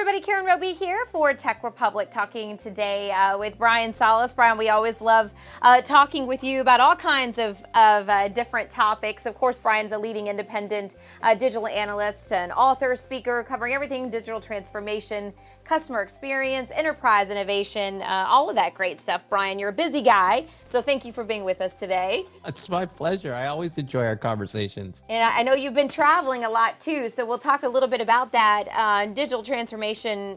everybody, Karen Roby here for Tech Republic, talking today with Brian Solis. Brian, we always love talking with you about all kinds of different topics. Of course, Brian's a leading independent digital analyst, an author, speaker, covering everything digital transformation, customer experience, enterprise innovation, all of that great stuff. Brian, you're a busy guy, so thank you for being with us today. It's my pleasure. I always enjoy our conversations. And I know you've been traveling a lot too, so we'll talk a little bit about that. Digital transformation,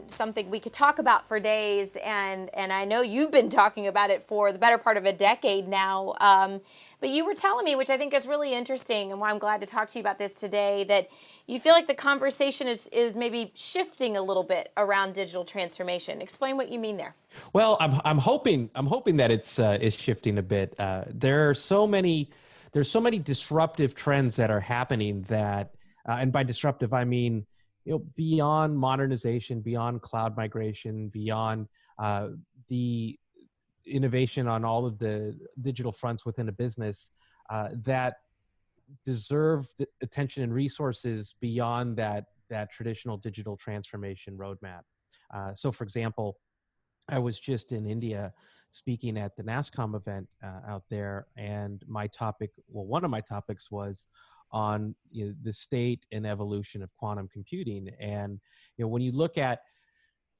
something we could talk about for days, and I know you've been talking about it for the better part of a decade now. But you were telling me, which I think is really interesting, and why I'm glad to talk to you about this today, that you feel like the conversation is maybe shifting a little bit around digital transformation. Explain what you mean there. Well, I'm hoping that it's shifting a bit. There's so many disruptive trends that are happening that, and by disruptive I mean, beyond modernization, beyond cloud migration, beyond the innovation on all of the digital fronts within a business, that deserve the attention and resources beyond that traditional digital transformation roadmap. So, for example, I was just in India speaking at the NASSCOM event out there, and one of my topics was on the state and evolution of quantum computing. And when you look at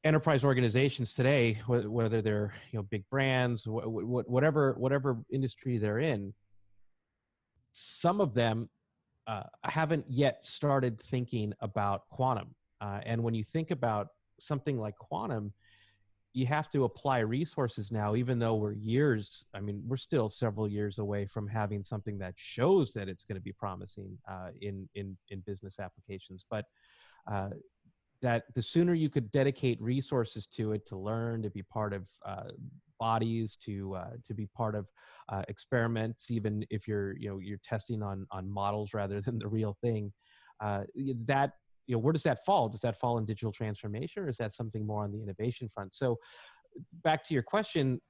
enterprise organizations today, whether they're big brands, whatever industry they're in, some of them haven't yet started thinking about quantum. And when you think about something like quantum, you have to apply resources now, even though we're still several years away from having something that shows that it's going to be promising in business applications. But that the sooner you could dedicate resources to it, to learn, to be part of bodies, to be part of experiments, even if you're testing on models rather than the real thing, where does that fall? Does that fall in digital transformation, or is that something more on the innovation front? So back to your question,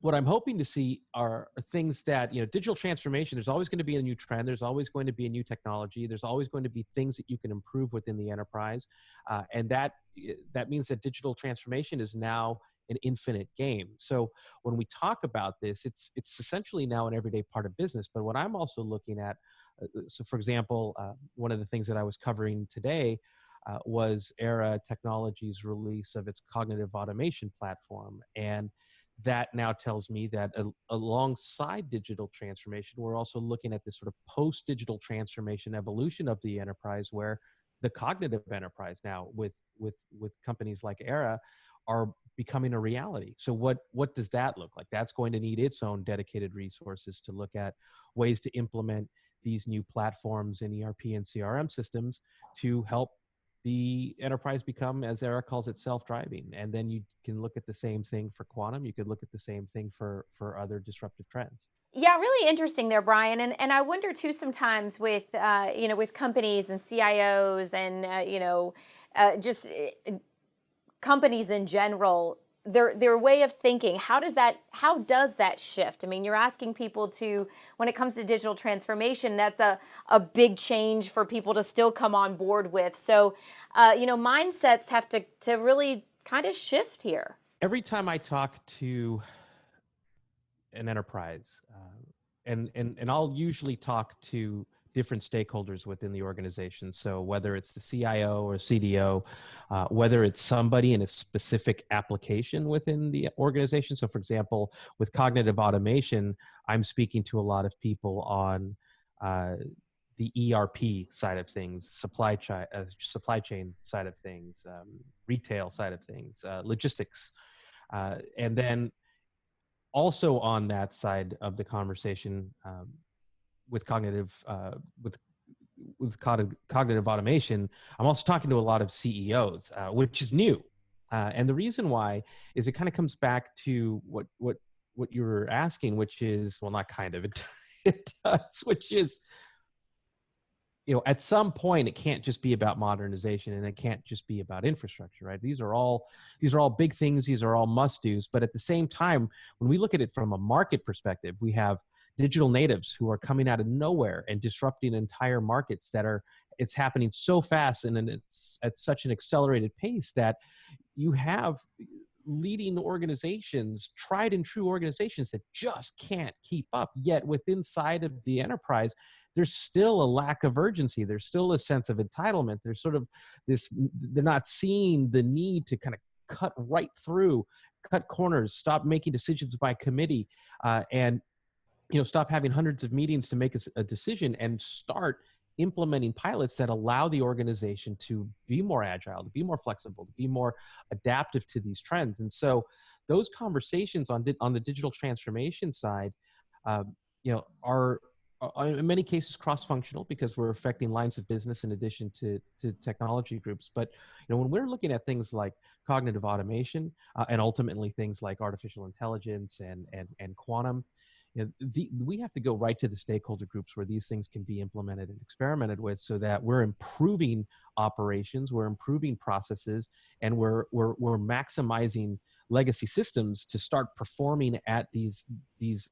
what I'm hoping to see are things that, digital transformation, there's always going to be a new trend. There's always going to be a new technology. There's always going to be things that you can improve within the enterprise. And that means that digital transformation is now an infinite game. So when we talk about this, it's essentially now an everyday part of business. But what I'm also looking at, so for example, one of the things that I was covering today was Era Technologies' release of its cognitive automation platform. And that now tells me that alongside digital transformation, we're also looking at this sort of post-digital transformation evolution of the enterprise, where the cognitive enterprise now with companies like Era are becoming a reality. So what does that look like? That's going to need its own dedicated resources to look at ways to implement these new platforms in ERP and CRM systems to help the enterprise become, as Era calls it, self-driving. And then you can look at the same thing for quantum. You could look at the same thing for other disruptive trends. Yeah, really interesting there, Brian. And I wonder too sometimes with with companies and CIOs and just companies in general, their way of thinking, how does that shift? I mean, you're asking people to, when it comes to digital transformation, that's a big change for people to still come on board with. So, mindsets have to really kind of shift here. Every time I talk to an enterprise, and I'll usually talk to different stakeholders within the organization. So whether it's the CIO or CDO, whether it's somebody in a specific application within the organization. So for example, with cognitive automation, I'm speaking to a lot of people on the ERP side of things, supply chain side of things, retail side of things, logistics. And then also on that side of the conversation, with cognitive automation, I'm also talking to a lot of CEOs, which is new. And the reason why is it kind of comes back to what you were asking, which is, well, not kind of, it does, which is, at some point it can't just be about modernization, and it can't just be about infrastructure, right? These are all big things. These are all must-dos. But at the same time, when we look at it from a market perspective, we have digital natives who are coming out of nowhere and disrupting entire markets it's happening so fast and it's at such an accelerated pace that you have leading organizations, tried and true organizations that just can't keep up. Yet within inside of the enterprise, there's still a lack of urgency. There's still a sense of entitlement. There's sort of they're not seeing the need to kind of cut right through, cut corners, stop making decisions by committee, and stop having hundreds of meetings to make a decision and start implementing pilots that allow the organization to be more agile, to be more flexible, to be more adaptive to these trends. And so those conversations on the digital transformation side, are in many cases cross-functional because we're affecting lines of business in addition to technology groups. But when we're looking at things like cognitive automation and ultimately things like artificial intelligence and quantum, we have to go right to the stakeholder groups where these things can be implemented and experimented with, so that we're improving operations, we're improving processes, and we're maximizing legacy systems to start performing at these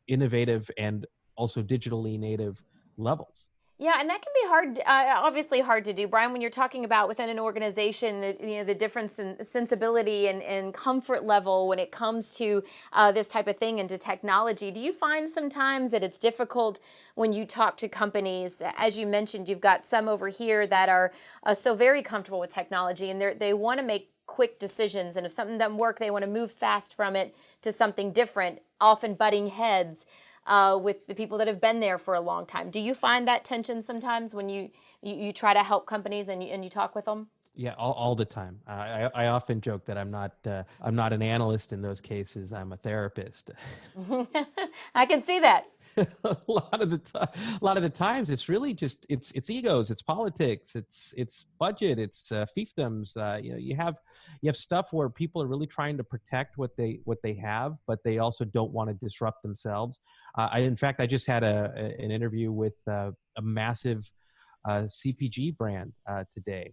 innovative and also digitally native levels. Yeah, and that can be hard, obviously hard to do, Brian, when you're talking about within an organization, the difference in sensibility and comfort level when it comes to this type of thing and to technology. Do you find sometimes that it's difficult when you talk to companies? As you mentioned, you've got some over here that are so very comfortable with technology, and they want to make quick decisions, and if something doesn't work, they want to move fast from it to something different, often butting heads with the people that have been there for a long time. Do you find that tension sometimes when you try to help companies and you talk with them? Yeah, all the time. I often joke that I'm not an analyst in those cases. I'm a therapist. I can see that. a lot of the times, it's really just it's egos, it's politics, it's budget, it's fiefdoms. You have stuff where people are really trying to protect what they have, but they also don't want to disrupt themselves. In fact, I just had an interview with a massive CPG brand today,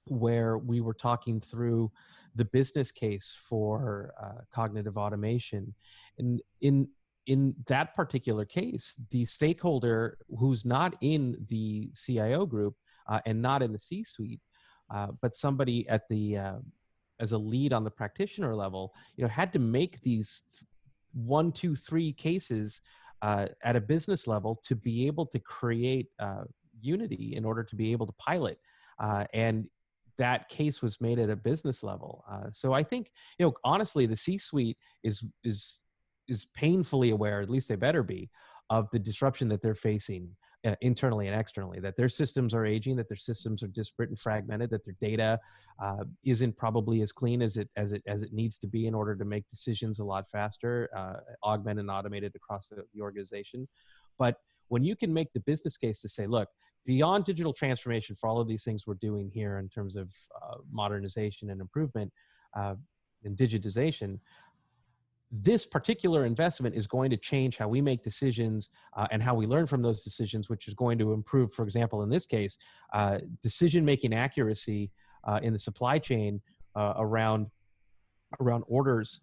where we were talking through the business case for cognitive automation. And in that particular case, the stakeholder who's not in the CIO group and not in the C-suite, but somebody at the as a lead on the practitioner level, had to make these 1, 2, 3 cases at a business level to be able to create unity in order to be able to pilot. And that case was made at a business level. So I think, honestly, the C-suite is painfully aware, at least they better be, of the disruption that they're facing internally and externally, that their systems are aging, that their systems are disparate and fragmented, that their data isn't probably as clean as it needs to be in order to make decisions a lot faster, augment and automate it across the organization. But when you can make the business case to say, look, beyond digital transformation for all of these things we're doing here in terms of modernization and improvement and digitization, this particular investment is going to change how we make decisions and how we learn from those decisions, which is going to improve, for example, in this case, decision-making accuracy in the supply chain around orders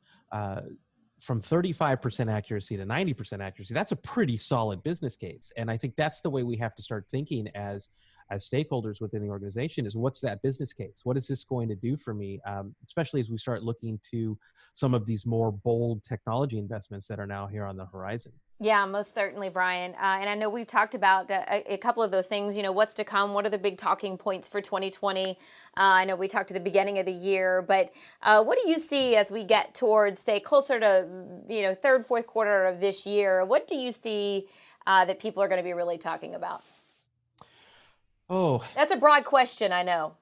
from 35% accuracy to 90% accuracy. That's a pretty solid business case. And I think that's the way we have to start thinking as stakeholders within the organization, is what's that business case? What is this going to do for me? Especially as we start looking to some of these more bold technology investments that are now here on the horizon. Yeah, most certainly, Brian. And I know we've talked about a couple of those things, what's to come, what are the big talking points for 2020? I know we talked at the beginning of the year, but what do you see as we get towards, say, closer to, third, fourth quarter of this year? What do you see that people are going to be really talking about? Oh, that's a broad question, I know.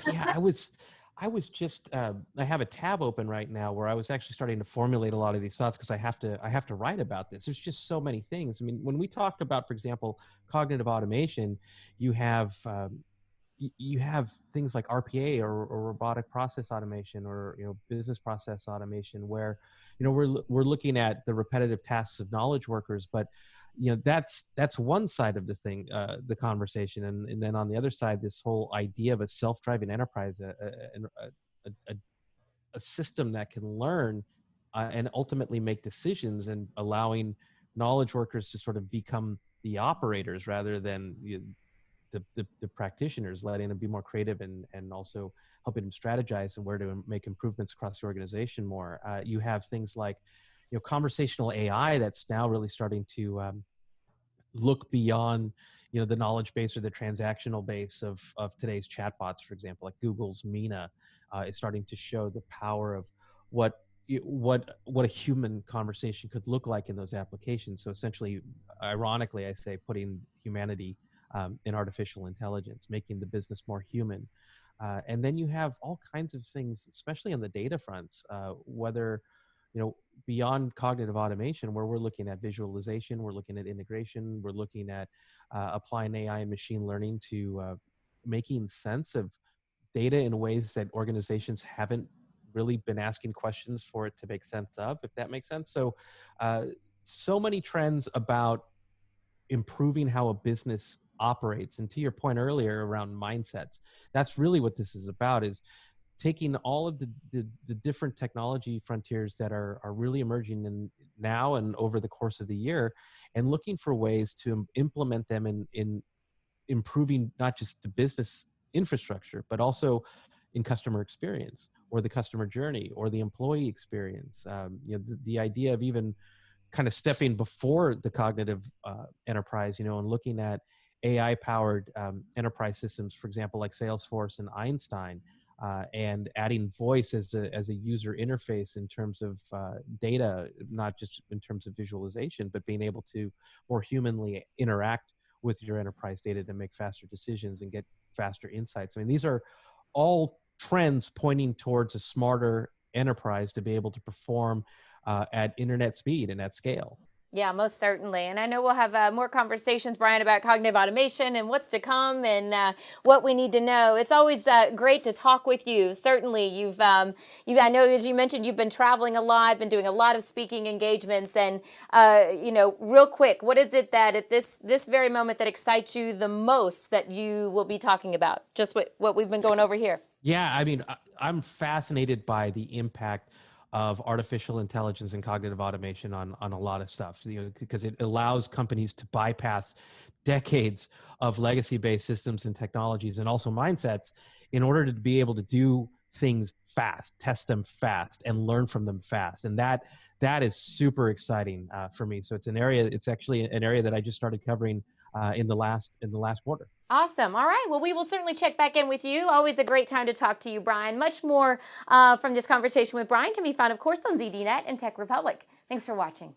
Yeah, I was just I have a tab open right now where I was actually starting to formulate a lot of these thoughts, because I have to write about this. There's just so many things. I mean, when we talked about, for example, cognitive automation, you have things like RPA or robotic process automation, or business process automation, where we're looking at the repetitive tasks of knowledge workers. But that's one side of the thing, the conversation, and then on the other side, this whole idea of a self-driving enterprise, a system that can learn and ultimately make decisions, and allowing knowledge workers to sort of become the operators rather than the practitioners, letting them be more creative and also helping them strategize and where to make improvements across the organization more. You have things like, conversational AI that's now really starting to look beyond, the knowledge base or the transactional base of today's chatbots. For example, like Google's Mina is starting to show the power of what what a human conversation could look like in those applications. So essentially, ironically, I say putting humanity in artificial intelligence, making the business more human. And then you have all kinds of things, especially on the data fronts, whether, beyond cognitive automation, where we're looking at visualization, we're looking at integration, we're looking at applying AI and machine learning to making sense of data in ways that organizations haven't really been asking questions for it to make sense of, if that makes sense. So, so many trends about improving how a business operates. And to your point earlier around mindsets, that's really what this is about, is taking all of the different technology frontiers that are really emerging in now and over the course of the year, and looking for ways to implement them in improving not just the business infrastructure, but also in customer experience or the customer journey or the employee experience. The idea of even kind of stepping before the cognitive enterprise, and looking at AI-powered enterprise systems, for example, like Salesforce and Einstein, and adding voice as a user interface in terms of data, not just in terms of visualization, but being able to more humanly interact with your enterprise data to make faster decisions and get faster insights. I mean, these are all trends pointing towards a smarter enterprise to be able to perform at internet speed and at scale. Yeah, most certainly. And I know we'll have more conversations, Brian, about cognitive automation and what's to come and what we need to know. It's always great to talk with you. Certainly, I know, as you mentioned, you've been traveling a lot, been doing a lot of speaking engagements. And, real quick, what is it that at this very moment that excites you the most that you will be talking about? Just what we've been going over here. Yeah, I mean, I'm fascinated by the impact of artificial intelligence and cognitive automation on a lot of stuff, because it allows companies to bypass decades of legacy-based systems and technologies and also mindsets in order to be able to do things fast, test them fast, and learn from them fast. And that is super exciting for me. So it's actually an area that I just started covering in the last quarter. Awesome. All right. Well, we will certainly check back in with you. Always a great time to talk to you, Brian. Much more from this conversation with Brian can be found, of course, on ZDNet and Tech Republic. Thanks for watching.